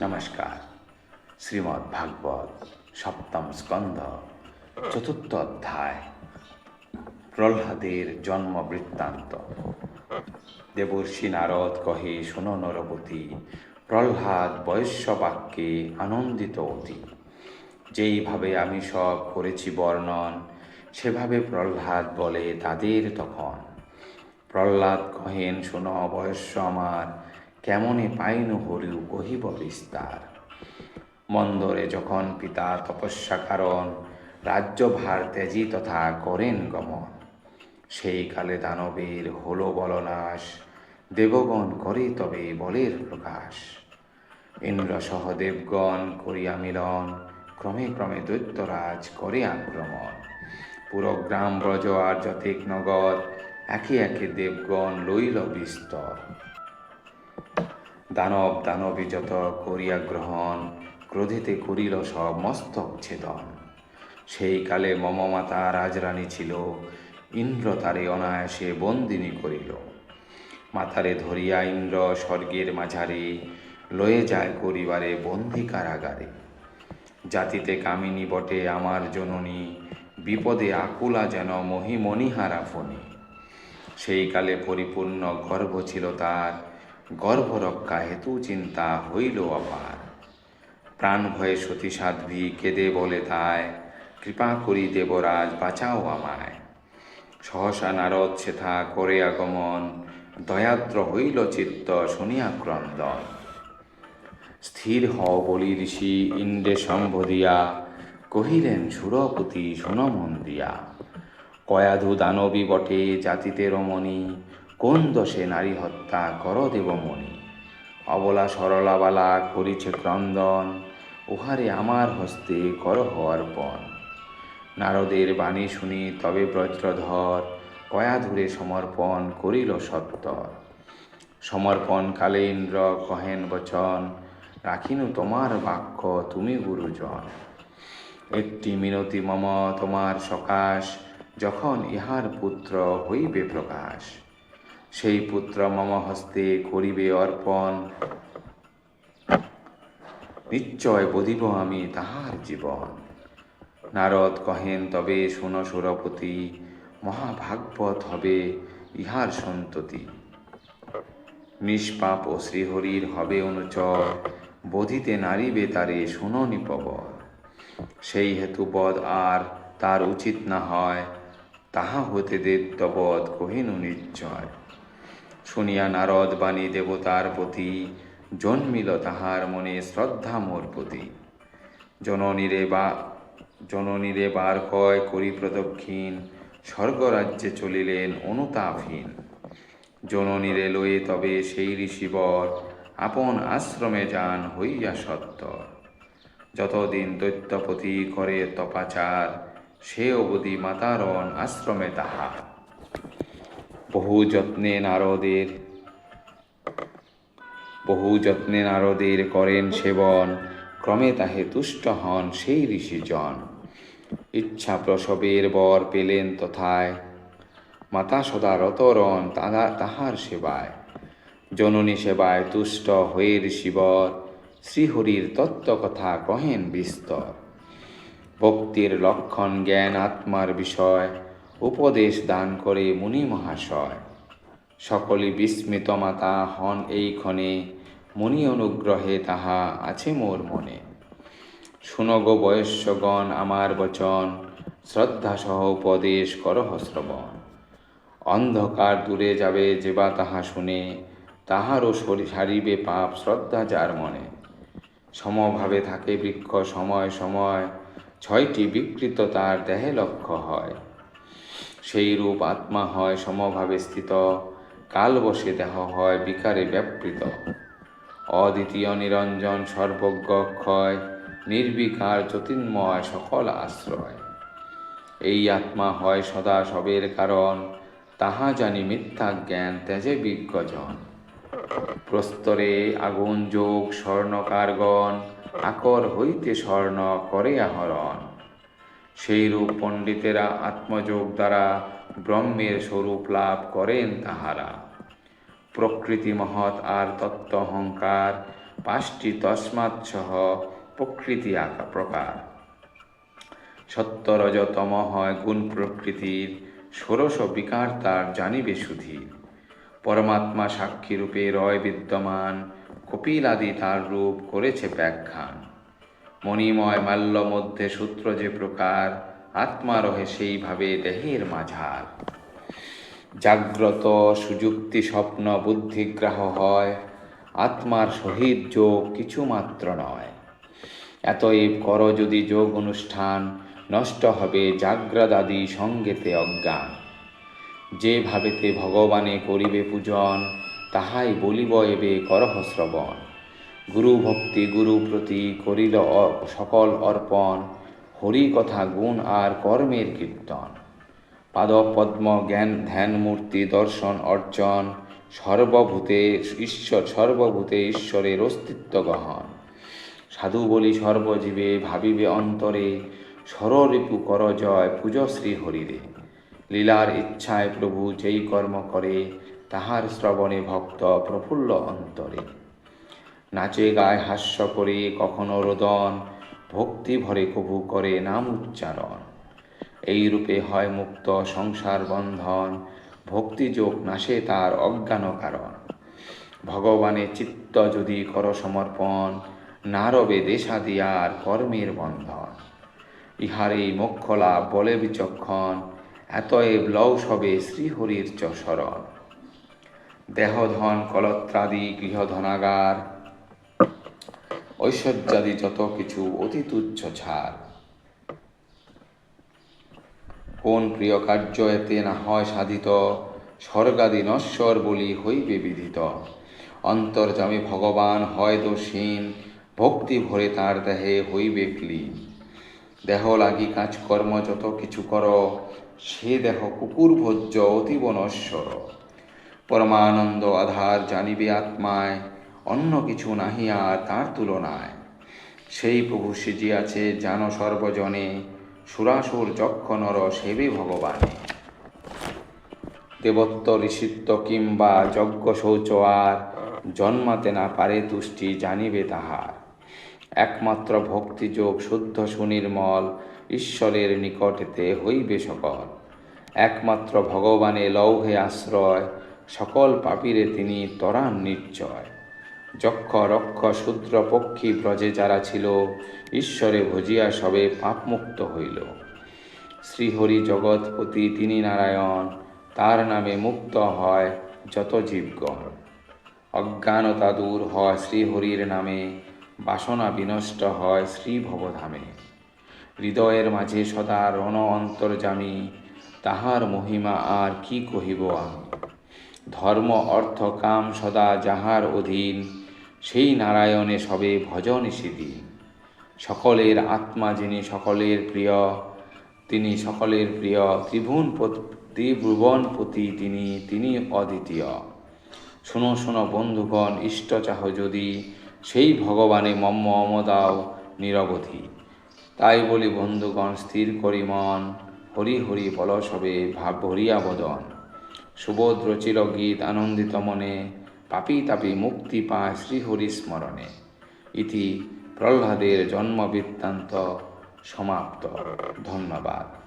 নমস্কার। শ্রীমদ্ ভাগবত সপ্তম স্কন্ধ চতুর্থ অধ্যায় প্রহ্লাদের জন্ম বৃত্তান্ত। দেবর্ষি নারদ কহে, শোনো নরপতি, প্রহ্লাদ বৈশ্যবাক্যে আনন্দিত অতি। যেইভাবে আমি সব করেছি বর্ণন, সেভাবে প্রহ্লাদ বলে তাদের তখন। প্রহ্লাদ কহেন, শোনো বয়স্য আমার, কেমনে পাইনু হরিউ কহিব বিস্তার। মন্দরে যখন পিতা তপস্যা কারণ, রাজ্যভার ত্যাজি তথা করেন গমন। সেই কালে দানবের হলো বলনাশ, দেবগণ করে তবে বলের প্রকাশ। ইন্দ্র সহ দেবগণ করিয়া মিলন, ক্রমে ক্রমে দৈত্যরাজ করে আক্রমণ। পুরো গ্রাম ব্রজ আর যতেক নগর, একে একে দেবগণ লইল বিস্তর। দানবী যত করিয়া গ্রহণ, ক্রোধেতে করিল সব মস্তক ছেদন। সেই কালে মম মাতা রাজরানী ছিল, ইন্দ্র তারে অনায়াসে বন্দিনী করিল। মাতারে ধরিয়া ইন্দ্র স্বর্গের মাঝারে, লয়ে যায় করিবারে বন্দি কারাগারে। জাতিতে কামিনী বটে আমার জননী, বিপদে আকুলা যেন মণিহারা ফণি। সেই কালে পরিপূর্ণ গর্ভ ছিল তার, গর্ভরক্ষা হেতু চিন্তা হইল অপার। প্রাণ ভয়ে সতী সাধ্বী কেঁদে বলে তাই, কৃপা করি দেবরাজ বাঁচাও আমায়। সহসা নারদ সেথা করে আগমন, দয়াদ্র হইল চিত্ত শুনিয়া ক্রন্দন। স্থির হও বলি ঋষি ইন্দ্রে সম্বোধিয়া, কহিলেন সুরপতি শোনো মন দিয়া। কয়াধু দানবী বটে জাতিতে রমণী, কোন দোষে নারী হত্যা কর দেবমণি। অবলা সরলাবালা করিছে ক্রন্দন, উহারে আমার হস্তে করহ অর্পণ। নারদের বাণী শুনি তবে বজ্রধর, কয়াধুরে সমর্পণ করিল সত্তর। সমর্পণ কালে ইন্দ্র কহেন বচন, রাখিনু তোমার বাক্য তুমি গুরুজন। একটি মিনতি মম তোমার সকাশ, যখন ইহার পুত্র হইবে প্রকাশ। সেই পুত্র মম হস্তে করিবে অর্পণ, নিশ্চয় বধিব আমি তাহার জীবন। নারদ কহেন তবে শোনো সুরপতি, মহাভাগবত হবে ইহার সন্ততি। নিষ্পাপ ও শ্রীহরির হবে অনুচর, বধিতে নারিবে তারে শোনো নিপবর। সেই হেতু বধ আর তার উচিত না হয়, তাহা হতে দৈত্যবধ কহিনু নিশ্চয়। শুনিয়া নারদ বাণী দেবতার প্রতি, জন্মিল তাহার মনে শ্রদ্ধা মোর প্রতি। জননীরে বার কয় করি প্রদক্ষিণ, স্বর্গরাজ্যে চলিলেন অনুতাপহীন। জননীরে লয়ে তবে সেই ঋষিবর, আপন আশ্রমে যান হইয়া সত্তর। যতদিন দৈত্যপতি করে তপাচার, সে অবধি মাতারণ আশ্রমে তাহার। বহু যত্নে নারদের করেন সেবন, ক্রমে তাহে তুষ্ট হন সেই ঋষিজন। ইচ্ছা প্রসবের বর পেলেন তথায়, মাতা সদা রতরণ তাহার সেবায়। জননী সেবায় তুষ্ট হয়ে ঋষিবর, শ্রীহরির তত্ত্বকথা কহেন বিস্তর। ভক্তির লক্ষণ জ্ঞান আত্মার বিষয়, উপদেশ দান করে মুনি মহাশয়। সকলে বিস্মিত মাতা হন এই ক্ষণে, মুনি অনুগ্রহে তাহা আছে মোর মনে। শুনো গো বয়স্যগণ আমার বচন, শ্রদ্ধা সহ উপদেশ করহ শ্রবণ। অন্ধকার দূরে যাবে যেবা তাহা শুনে, তাহারও সারিবে পাপ শ্রদ্ধা যার মনে। সমভাবে থাকে বৃক্ষ সময় সময়, ছয়টি বিকৃত তার দেহে লক্ষ্য হয়। সেই রূপ আত্মা হয় সমভাবে স্থিত, কাল বসে দেহ হয় বিকারে ব্যাপৃত। অদ্বিতীয় নিরঞ্জন সর্বজ্ঞ অক্ষয়, নির্বিকার জ্যোতির্ময় সকল আশ্রয়। এই আত্মা হয় সদা সবের কারণ, তাহা জানি মিথ্যা জ্ঞান ত্যাজে বিজ্ঞজন। প্রস্তরে আগুন যোগ স্বর্ণকারগণ, আকর হইতে স্বর্ণ করে আহরণ। সেই রূপ পণ্ডিতেরা আত্মযোগ দ্বারা, ব্রহ্মের স্বরূপ লাভ করেন তাহারা। প্রকৃতি মহৎ আর তত্ত্ব অহংকার, 5টি তস্মাৎ সহ প্রকৃতি আকার প্রকার। সত্য রজ তম হয় গুণ প্রকৃতির, ষোড়শ বিকার তার জানিবে সুধীর। পরমাত্মা সাক্ষী রূপে রয় বিদ্যমান, কপিল আদি তার রূপ করেছে ব্যাখ্যান। মণিময় মাল্য মধ্যে সূত্র যে প্রকার, আত্মা রহে সেইভাবে দেহের মাঝার। জাগ্রত সুযুক্তি স্বপ্ন বুদ্ধিগ্রাহ হয়, আত্মার সহিত যোগ কিছু মাত্র নয়। এতএব কর যদি যোগ অনুষ্ঠান, নষ্ট হবে জাগ্রদাদি সঙ্গেতে অজ্ঞান। যে ভাবেতে ভগবানে করিবে পূজন, তাহাই বলিব এবে করহ শ্রবণ। গুরু ভক্তি গুরু প্রতি করিল সকল অর্পণ, হরি কথা গুণ আর কর্মের কীর্তন। পাদ পদ্ম জ্ঞান ধ্যান মূর্তি দর্শন অর্জন, সর্বভূতে ঈশ্বরের অস্তিত্ব গহন। সাধু বলি সর্বজীবে ভাবিবে অন্তরে, সররিপু কর জয় পূজ শ্রী হরিরে। লীলার ইচ্ছায় প্রভু যেই কর্ম করে, তাহার শ্রবণে ভক্ত প্রফুল্ল অন্তরে। নাচে গায় হাস্য করে কখনো রোদন, ভক্তি ভরে কভু করে নাম উচ্চারণ। এই রূপে হয় মুক্ত সংসার বন্ধন, ভক্তিযোগ নাশে তার অজ্ঞান কারণ। ভগবানে চিত্ত যদি কর সমর্পণ, না রবে দেশাদিয়ার কর্মের বন্ধন। ইহারেই মোক্ষ লাভ বলে বিচক্ষণ, এতএব লও সবে শ্রীহরির শরণ। দেহধন কলত্রাদি গৃহধনাগার, ঐশ্বর্যাদি যত কিছু অতি তুচ্ছ ছাড়। কোন প্রিয় কার্য এতে না হয় সাধিত, স্বর্গাদি নশ্বর বলি হইবে বিদিত। অন্তর্যামী ভগবান হয় দোষহীন, ভক্তি ভরে তার দেহে হইবে ক্লীন। দেহ লাগি কাজকর্ম যত কিছু কর, সে দেহ কুকুর ভোজ্য অতীব নশ্বর। পরমানন্দ আধার জানিবে আত্মায়, অন্য কিছু নাহি আর তার তুলনায়। সেই প্রভু সিজিয়াছে জানো সর্বজনে, সুরাসুর যক্ষ নর সেবে ভগবানে। দেবত্ব ঋষিত্ব কিংবা যজ্ঞ শৌচ আর, জন্মাতে না পারে তুষ্টি জানিবে তাহার। একমাত্র ভক্তিযোগ শুদ্ধ সুনির্মল, ঈশ্বরের নিকটেতে হইবে সকল। একমাত্র ভগবানে লৌহে আশ্রয়, সকল পাপীরে তিনি তরান নিশ্চয়। যক্ষ রক্ষ শূদ্র পক্ষী ব্রজে যারা ছিল, ঈশ্বরে ভজিয়া সবে পাপমুক্ত হইল। শ্রীহরি জগৎপতি তিনি নারায়ণ, তার নামে মুক্ত হয় যত জীবগণ। অজ্ঞানতা দূর হয় শ্রীহরির নামে, বাসনা বিনষ্ট হয় শ্রী ভবধামে। হৃদয়ের মাঝে সদা রণ অন্তর্যামী, তাহার মহিমা আর কি কহিব আমি। ধর্ম অর্থ কাম সদা যাহার অধীন, সেই নারায়ণে সবে ভজন সিদিন। সকলের আত্মা যিনি সকলের প্রিয়, তিনি সকলের প্রিয়। ত্রিভুবনপতি তিনি অদ্বিতীয়। শোনো শোনো বন্ধুগণ, ইষ্ট চাহ যদি, সেই ভগবানে মম দাও নিরবধি। তাই বলি বন্ধুগণ স্থির করি মন, হরি হরি বল সবে ভাব ভরিয়া বদন। সুবোধ রচিল গীত আনন্দিত মনে, পাপী তাপী মুক্তি পায় শ্রীহরি স্মরণে। ইতি প্রহ্লাদের জন্ম বৃত্তান্ত সমাপ্ত। ধন্যবাদ।